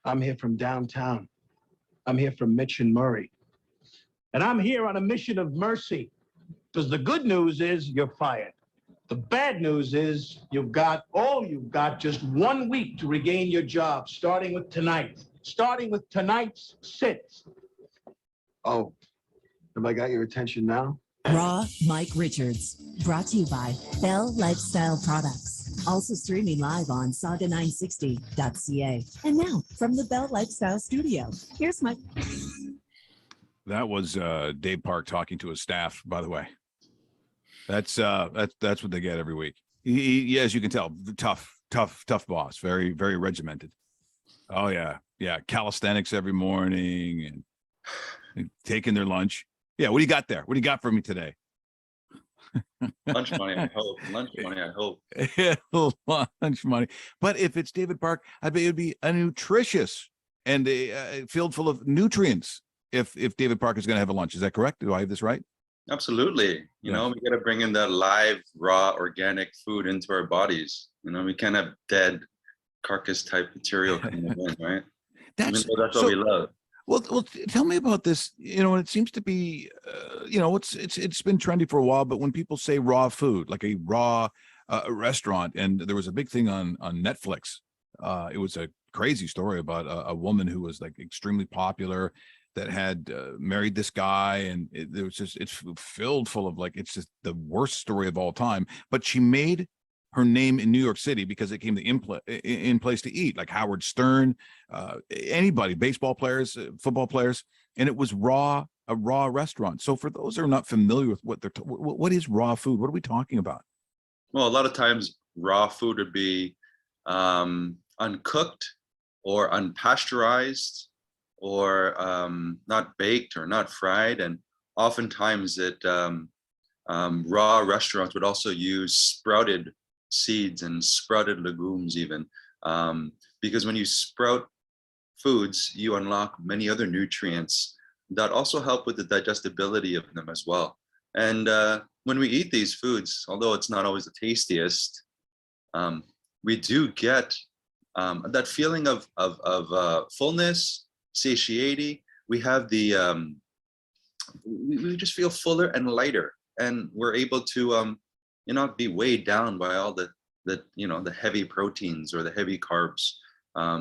I'm here from downtown. I'm here from Mitch and Murray. And I'm here on a mission of mercy. Because the good news is you're fired. The bad news is you've got just 1 week to regain your job, starting with tonight. Starting with tonight's sit. Oh, have I got your attention now? Raw Mike Richards, brought to you by Bell Lifestyle Products. Also streaming live on sauga960.ca. And now, from the Bell Lifestyle Studio, here's Mike. That was Dave Park talking to his staff, by the way. That's what they get every week. He, as you can tell, tough boss, very, very regimented. Oh, yeah. Calisthenics every morning and taking their lunch. Yeah, what do you got there? What do you got for me today? Lunch money, I hope. Lunch money, I hope. Lunch money. But if it's David Park, I bet it would be a nutritious and filled full of nutrients if David Park is going to have a lunch. Is that correct? Do I have this right? Absolutely. You know, we got to bring in that live, raw, organic food into our bodies. You know, we can't have dead carcass type material coming in, right? That's what we love. Well, tell me about this. You know, it seems to be, it's been trendy for a while. But when people say raw food, like a raw restaurant, and there was a big thing on Netflix. It was a crazy story about a woman who was like extremely popular that had married this guy, and it's filled full of it's just the worst story of all time. But she made her name in New York City because it came in place to eat, like Howard Stern, anybody, baseball players, football players, and it was a raw restaurant. So for those who are not familiar with what is raw food, what are we talking about? Well, a lot of times raw food would be uncooked or unpasteurized or not baked or not fried, and oftentimes raw restaurants would also use sprouted seeds and sprouted legumes even, because when you sprout foods, you unlock many other nutrients that also help with the digestibility of them as well. And when we eat these foods, although it's not always the tastiest, we do get that feeling of fullness, satiety. We have we just feel fuller and lighter, and we're able to not be weighed down by all the heavy proteins or the heavy carbs.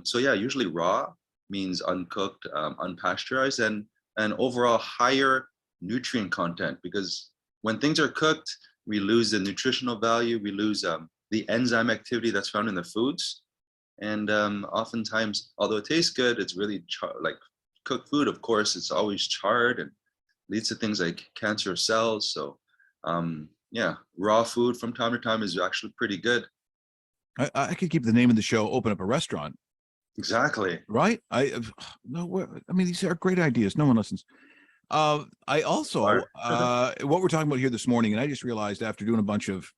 So yeah, usually raw means uncooked, unpasteurized, and overall higher nutrient content, because when things are cooked, we lose the nutritional value, we lose the enzyme activity that's found in the foods. And oftentimes, although it tastes good, it's really like cooked food, of course, it's always charred and leads to things like cancer cells. So yeah, raw food from time to time is actually pretty good. I could keep the name of the show, Open Up a Restaurant. Exactly. Right? These are great ideas. No one listens. I also, what we're talking about here this morning, and I just realized after doing a bunch of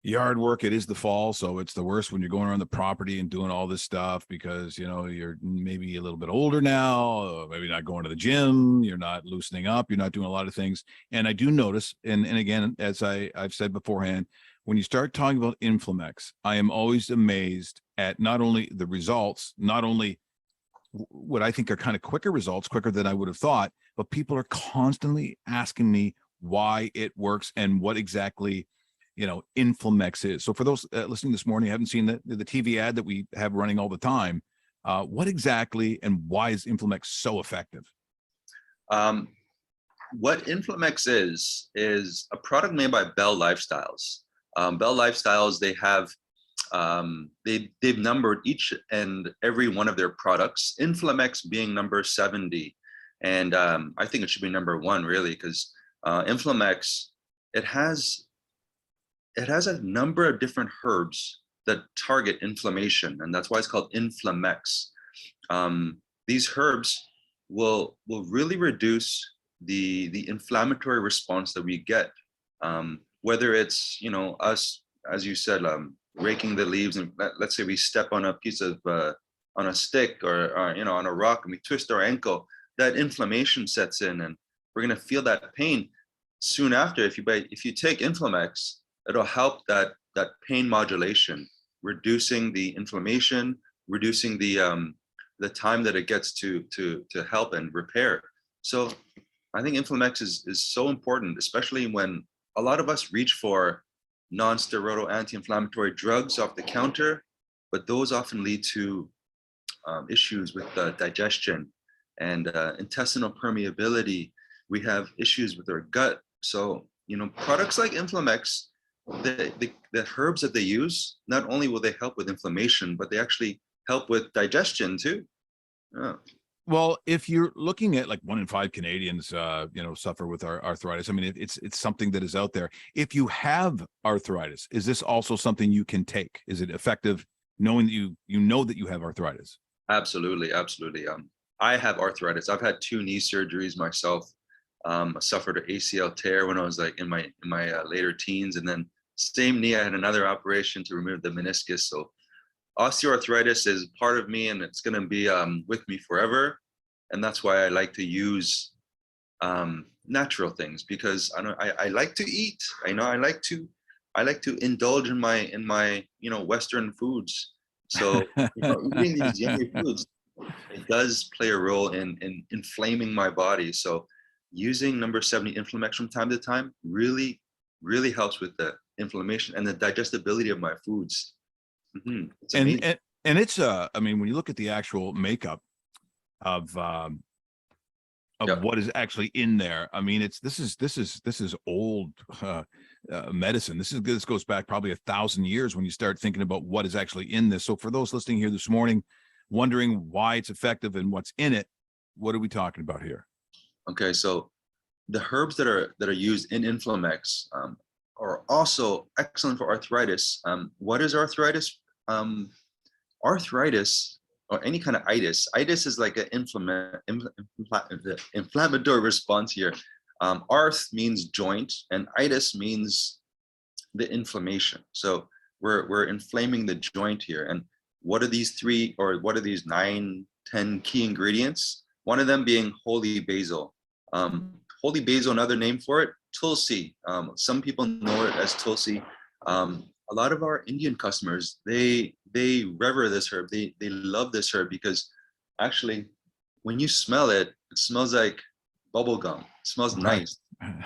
yard work, it is the fall, so it's the worst when you're going around the property and doing all this stuff because you're maybe a little bit older now, maybe not going to the gym, you're not loosening up, you're not doing a lot of things. And I do notice, and again, as I've said beforehand, when you start talking about Inflammexx, I am always amazed at not only the results, not only what I think are kind of quicker results, quicker than I would have thought, but people are constantly asking me why it works and what exactly Inflammexx is. So for those listening this morning, haven't seen the TV ad that we have running all the time, what exactly and why is Inflammexx so effective? What Inflammexx is a product made by Bell Lifestyles. Bell Lifestyles, they have they've numbered each and every one of their products, Inflammexx being number 70. And I think it should be number 1 really, because Inflammexx, it has a number of different herbs that target inflammation, and that's why it's called Inflammexx. These herbs will really reduce the inflammatory response that we get, whether it's us, as you said, raking the leaves, and let's say we step on a piece of on a stick or on a rock and we twist our ankle, that inflammation sets in, and we're going to feel that pain soon after. If you take Inflammexx, it'll help that pain modulation, reducing the inflammation, reducing the the time that it gets to help and repair. So I think Inflammexx is so important, especially when a lot of us reach for non-steroidal anti-inflammatory drugs off the counter, but those often lead to issues with digestion and intestinal permeability. We have issues with our gut. So, you know, products like Inflammexx, the herbs that they use, not only will they help with inflammation, but they actually help with digestion too. Yeah. Well, if you're looking at like 1 in 5 Canadians, suffer with arthritis. I mean, it's something that is out there. If you have arthritis, is this also something you can take? Is it effective knowing that you know that you have arthritis? Absolutely, absolutely. I have arthritis. I've had 2 knee surgeries myself. I suffered an ACL tear when I was like in my later teens, and then same knee, I had another operation to remove the meniscus. So osteoarthritis is part of me, and it's going to be with me forever. And that's why I like to use natural things, because I like to eat. I like to indulge in my Western foods. So eating these yummy foods, it does play a role in inflaming my body. So using number 70 Inflammexx from time to time really helps with the inflammation and the digestibility of my foods. Mm-hmm. And it's I mean, when you look at the actual makeup of what is actually in there, I mean, this is old medicine. This goes back probably 1,000 years when you start thinking about what is actually in this. So for those listening here this morning, wondering why it's effective and what's in it, what are we talking about here? Okay, so the herbs that are used in Inflammexx are also excellent for arthritis. What is arthritis? Arthritis, or any kind of itis. Itis is like an inflammatory response here. Arth means joint, and itis means the inflammation. So we're inflaming the joint here. And what are these 9, 10 key ingredients? One of them being holy basil. Holy basil, another name for it, tulsi. Some people know it as tulsi. A lot of our Indian customers, they revere this herb. They love this herb because actually, when you smell it, it smells like bubble gum. It smells nice.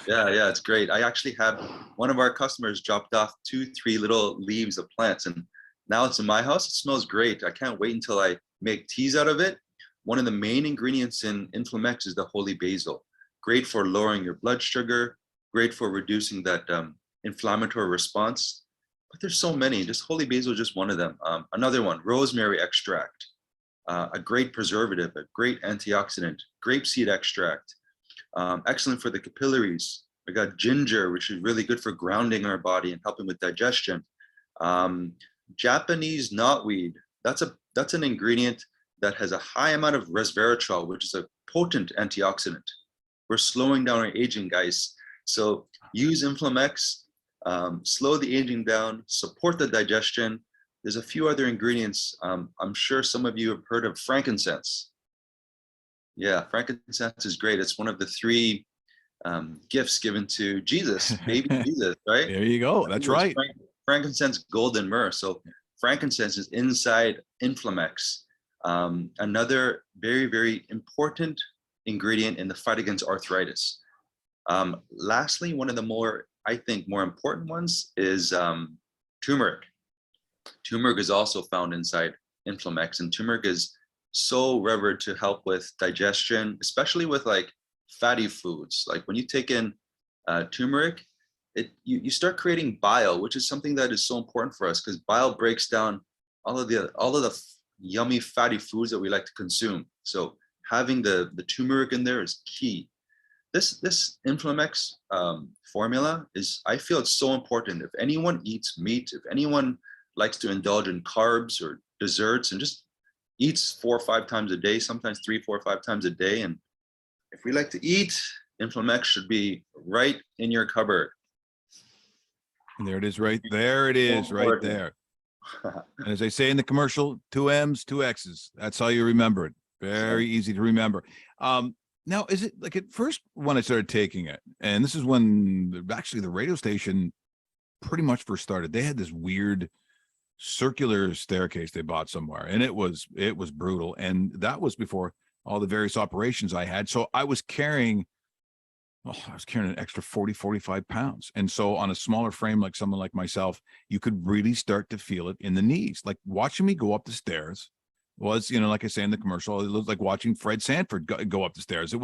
Yeah, it's great. I actually have one of our customers dropped off 2-3 little leaves of plants, and now it's in my house. It smells great. I can't wait until I make teas out of it. One of the main ingredients in Inflammexx is the holy basil. Great for lowering your blood sugar, great for reducing that inflammatory response. But there's so many. Just holy basil is just one of them. Another one, rosemary extract, a great preservative, a great antioxidant. Grapeseed extract, excellent for the capillaries. We got ginger, which is really good for grounding our body and helping with digestion. Japanese knotweed, that's an ingredient that has a high amount of resveratrol, which is a potent antioxidant. We're slowing down our aging, guys. So use Inflammexx, slow the aging down, support the digestion. There's a few other ingredients. I'm sure some of you have heard of frankincense. Yeah, frankincense is great. It's one of the 3 gifts given to Jesus, baby Jesus, right? There you go. That's right. Frankincense, gold, and myrrh. So frankincense is inside Inflammexx. Another very, very important ingredient in the fight against arthritis. Lastly, one of the more important ones is turmeric. Turmeric is also found inside Inflammexx, and turmeric is so revered to help with digestion, especially with like fatty foods. Like when you take in turmeric, you start creating bile, which is something that is so important for us because bile breaks down all of the yummy fatty foods that we like to consume. So having the turmeric in there is key. This Inflammexx formula I feel it's so important. If anyone eats meat, if anyone likes to indulge in carbs or desserts and just eats 4 or 5 times a day, sometimes 3, 4, 5 times a day. And if we like to eat, Inflammexx should be right in your cupboard. And there it is, right there. It is right there. And as they say in the commercial, 2 M's, 2 X's. That's how you remember it. Very easy to remember. Now, is it like at first when I started taking it, and this is when actually the radio station pretty much first started, they had this weird circular staircase they bought somewhere, and it was brutal. And that was before all the various operations I had. So I was carrying an extra 40, 45 pounds. And so on a smaller frame, like someone like myself, you could really start to feel it in the knees. Like watching me go up the stairs was, like I say in the commercial, it looked like watching Fred Sanford go up the stairs. It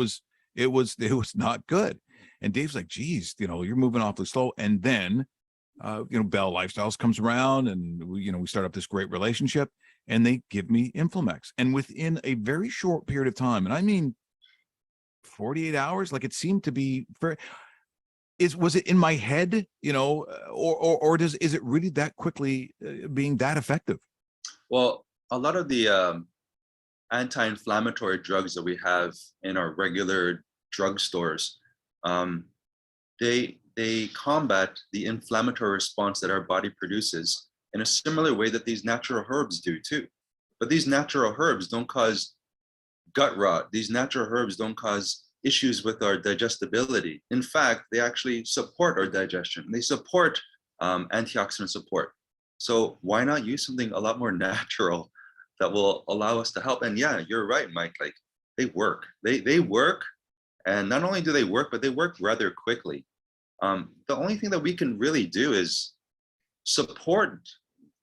was not good. And Dave's like, geez, you're moving awfully slow. And then, Bell Lifestyles comes around, and we start up this great relationship, and they give me Inflammexx. And within a very short period of time, and I mean 48 hours, like it seemed to be was it in my head, or is it really that quickly being that effective? Well, a lot of the anti-inflammatory drugs that we have in our regular drugstores, they combat the inflammatory response that our body produces in a similar way that these natural herbs do too. But these natural herbs don't cause gut rot. These natural herbs don't cause issues with our digestibility. In fact, they actually support our digestion. They support antioxidant support. So why not use something a lot more natural that will allow us to help? And yeah, you're right, Mike. Like they work. They work, and not only do they work, but they work rather quickly. The only thing that we can really do is support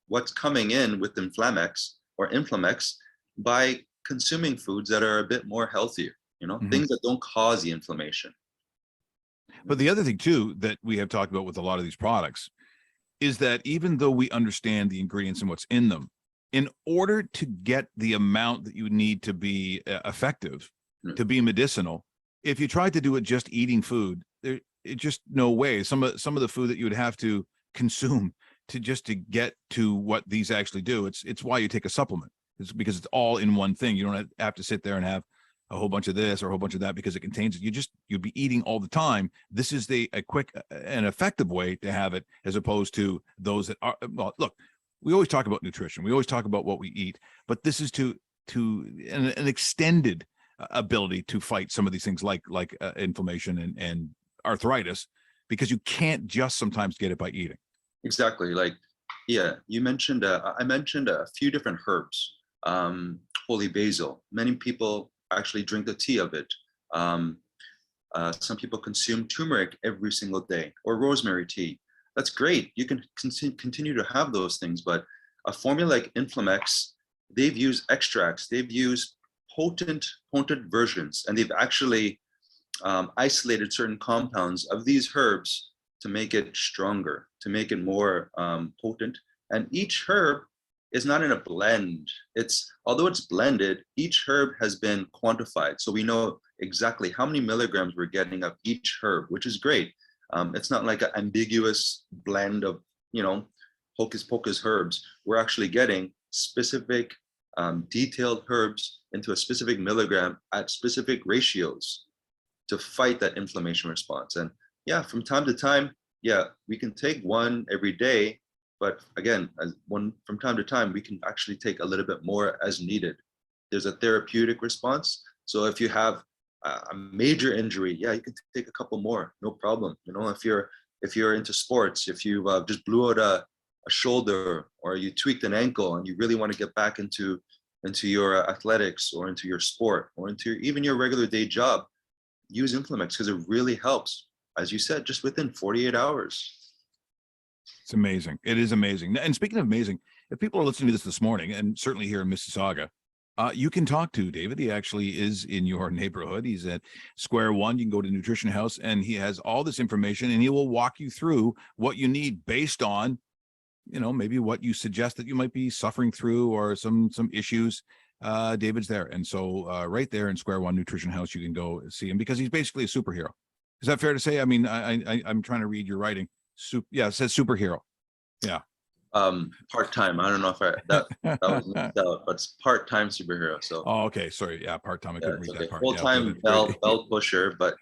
what's coming in with Inflammexx by consuming foods that are a bit more healthier, things that don't cause the inflammation. But the other thing too that we have talked about with a lot of these products is that even though we understand the ingredients and what's in them, in order to get the amount that you need to be effective, to be medicinal, if you tried to do it just eating food, it just no way. Some of the food that you would have to consume to get to what these actually do. It's why you take a supplement. It's because it's all in one thing. You don't have to sit there and have a whole bunch of this or a whole bunch of that because it contains it. You'd be eating all the time. This is a quick and effective way to have it, as opposed to those that are, well, look, we always talk about nutrition. We always talk about what we eat, but this is to an extended ability to fight some of these things like inflammation and arthritis, because you can't just sometimes get it by eating. Exactly. Like, yeah, you mentioned, I mentioned a few different herbs. Holy basil. Many people actually drink the tea of it. Some people consume turmeric every single day, or rosemary tea. That's great. You can continue to have those things, but a formula like Inflammexx, they've used extracts, they've used potent versions, and they've actually isolated certain compounds of these herbs to make it stronger, to make it more potent. And each herb is not in a blend. Although it's blended, each herb has been quantified. So we know exactly how many milligrams we're getting of each herb, which is great. It's not like an ambiguous blend of, hocus pocus herbs. We're actually getting specific detailed herbs into a specific milligram at specific ratios to fight that inflammation response. And yeah, from time to time, yeah, we can take one every day, but again, from time to time, we can actually take a little bit more as needed. There's a therapeutic response. So if you have a major injury, yeah, you can take a couple more, no problem. If you're into sports, if you just blew out a shoulder, or you tweaked an ankle and you really want to get back into your athletics, or into your sport, or into even your regular day job, use Inflammexx, because it really helps, as you said, just within 48 hours. It's amazing. It is amazing. And speaking of amazing, if people are listening to this morning, and certainly here in Mississauga, you can talk to David. He actually is in your neighborhood. He's at Square One. You can go to Nutrition House, and he has all this information, and he will walk you through what you need based on, maybe what you suggest that you might be suffering through, or some issues. David's there. And so right there in Square One Nutrition House, you can go see him, because he's basically a superhero. Is that fair to say? I mean, I'm trying to read your writing. Yeah, it says superhero. Yeah. Part-time. I don't know if that was missed out, but it's part-time superhero. So. Oh, okay. Sorry. Yeah, part-time. I couldn't read that part. Full-time bell pusher, but.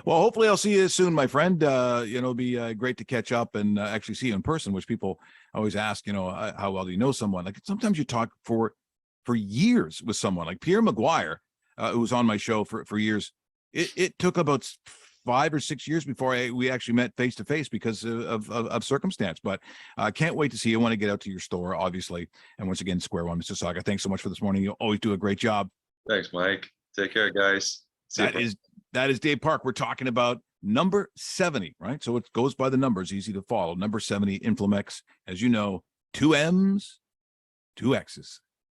Well, hopefully I'll see you soon, my friend. It'll be great to catch up and actually see you in person, which people always ask, how well do you know someone? Like sometimes you talk for years with someone, like Pierre McGuire, who was on my show for years. It took about 5 or 6 years before we actually met face to face because of circumstance. But I can't wait to see you. I want to get out to your store, obviously. And once again, Square One, Mississauga. Thanks so much for this morning. You always do a great job. Thanks, Mike. Take care, guys. That is Dave Park. We're talking about number 70, right? So it goes by the numbers, easy to follow. Number 70, Inflammexx. As you know, 2 M's, 2 X's.